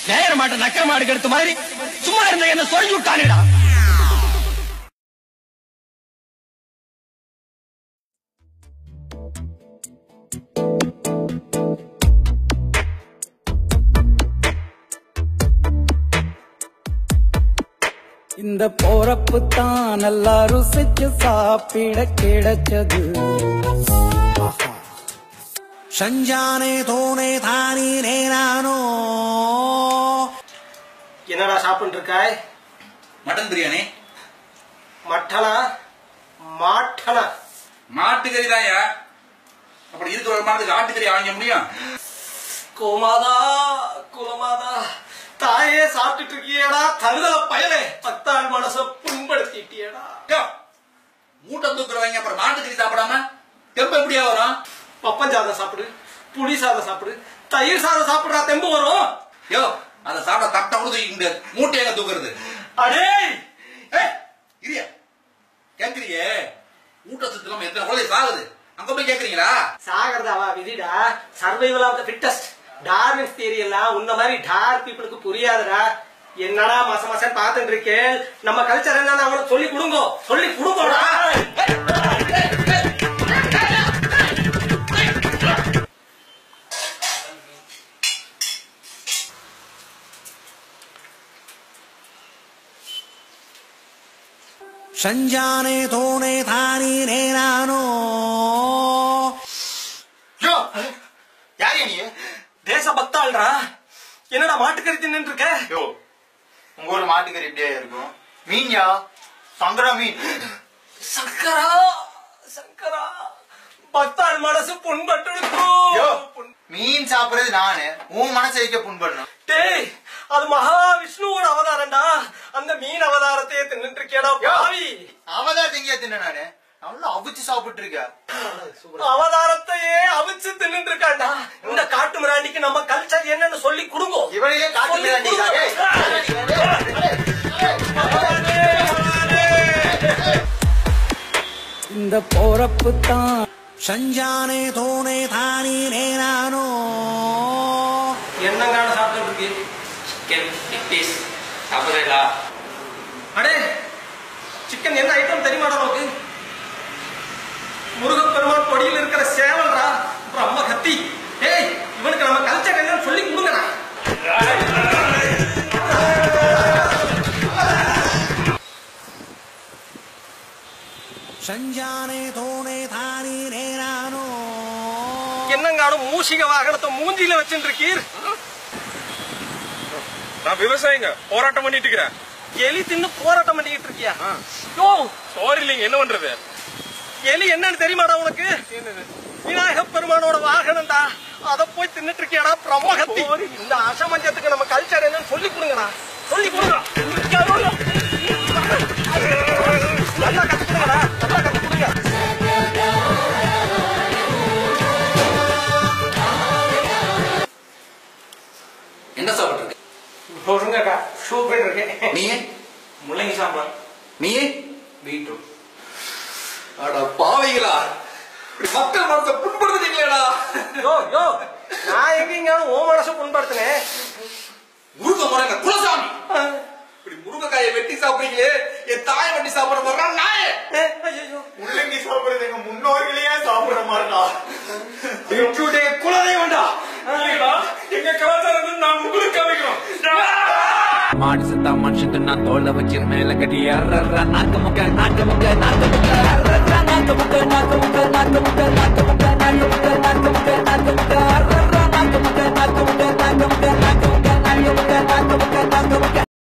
நேர மாட்ட நக்கர மாடு கெடுத்த மாதிரி சும்மா இருந்த என்ன சொல்லி விட்டானுடா. இந்த போறப்பு தான் நல்லா ருசிச்சு சாப்பிட கிடைச்சது. சஞ்சானே தோனே தானே நேரானோ. என்னடா சாப்பிட்டு இருக்காய்? மட்டன் பிரியாணி. மட்டனா மாட்டனா? மாட்டுக்கறி தான்யா. அப்படி இருக்கிற ஒரு மாட்டுக்கு ஆட்டுக்கறி வாங்க முடியும்? கோமாதா குலமாதா தாயே சாப்பிட்டு இருக்கியடா தருதல பயலே. பத்தாள் மனச புண்படுத்திட்டியடா. மூட்டை தூக்குறவங்க அப்புறம் மாட்டுக்கறி சாப்பிடாம தெம்பு எப்படியா வரும்? பப்பன் சாதம் சாப்பிடு, புளி சாதம் சாப்பிடு, தயிர் சாதம் சாப்பிடுறா தெம்பு வரும். யோ அதை சாப்பிட தட்டை கூட இந்த மூட்டையாக தூக்குறது. அடே இரியா கேக்குறியே ஊட்டச்சத்து எத்தனை குழந்தை சாகுது அங்க போய் கேக்குறீங்களா? சாகிறதாவா விதிடா. Survival of the fittest Darwin's theory எல்லாம் உன்ன மாதிரி டார் பீப்புளுக்கு புரியாதுடா. என்னடா மாச மாசம் பாத்துட்டு இருக்கேன். நம்ம கல்ச்சர் என்னன்னு அவனுக்கு சொல்லி கொடுங்க, சொல்லி கொடுங்கடா. சஞ்சானே தோனே தானே நேரானோ. யாரே நீ? தேச பக்தாள்ரா. என்னடா மாட்டுக்கறி தின்னு இருக்க? உங்க ஊர் மாட்டுக்கறி எப்படியா இருக்கும்? மீன்யா, சங்கரா மீன். சங்கரா சங்கரா பக்தாள் மனசு புண்பட்டு மீன் சாப்பிடுறது நானு, உன் மனசை வைக்க புண்படணும். டேய் அது மகாவிஷ்ணுவோட அவதாரம்டா. அந்த மீன் அவதாரத்தையே தின்னுட்டு இருக்கேடா பாவி. அவதாரத்தை எங்கேயா தின்ன நானு? நல்லா அவிச்சு சாப்பிட்டு இருக்க. அவதாரத்தையே அவிச்சு தின்னுட்டு இருக்காண்டா. இந்த காட்டு மிராண்டிக்கு நம்ம கல்ச்சர் என்னன்னு சொல்லி கொடுங்க. இவனையே காட்டு மிராண்டி. இந்த போறப்பு தான் சஞ்சானே தோனே தானே நேரானோ. என்னங்கான சாப்பிட்டு இருக்கு? சிக்கன் பீஸ் சாப்பிடுறா. அடே சிக்கன் என்ன ஐட்டம் தெரியுமாடா உனக்கு? முருகப்பெருமான் கொடியில் இருக்கிற சேவல்ரா, பிரம்ம கத்தி. ஏய் இவனுக்கு நம்ம கல்ச்சர் என்னன்னு சொல்லி கொடுங்கடா. சஞ்சானே தோனே தானே நேரானோ. என்னங்கானும் மூஷிக வாகனத்தை மூஞ்சியில வச்சுட்டு இருக்கீர். நான் விவசாயிங்க போராட்டம் பண்ணிட்டு இருக்கிறேன். எலி தின்னு போராட்டம் பண்ணிட்டு இருக்கியா? யோ சாரி இல்லைங்க, என்ன பண்றது? எலி என்னன்னு தெரியுமாடா உனக்கு? விநாயக பெருமானோட வாகனம்டா. அத போய் தின்னுட்டு இருக்கியாடா பிரம்மகத்தி. இந்த அசமஞ்சத்துக்கு நம்ம கல்ச்சர் என்னன்னு சொல்லி கொடுங்கடா, சொல்லி கொடுங்க. நல்லா கத்துக்கணுங்கடா, நல்லா கத்துக்கணுங்க. என்ன சாப்பிட்டு இருக்க? ஒருங்கக்கா ஷூ போயிட்டு இருக்கேன். நீ முள்ளங்கி சாம்பார். நீ பீட்ரூட். அட பாவைகளா, மக்கள் மனசை புண்படுத்துறீங்களா? யோ யோ நான் எங்கீங்க ஓ மனசை புண்படுத்தினேன்? முருக முறைங்க குலசாமி, இப்படி முருங்கைக்காயை வெட்டி சாப்பிடுறீங்களே, என் தாயை வெட்டி சாப்பிடுற மாதிரி நாயே. முள்ளங்கி சாப்பிடுறது எங்க முன்னோர்களையே சாப்பிடுற மாதிரிடா. பீட்ரூட்டே குலதெய்வம்டா. எங்க கலாச்சாரம் நான் உங்களுக்கு காமிக்கிறோம். மாடு சத்தா மனுஷன் நான் தோல்ல வச்சிரு மேல கட்டி நாக்க முக்க நாக்க முக்க நாக்க முக்க நாக்க முக்க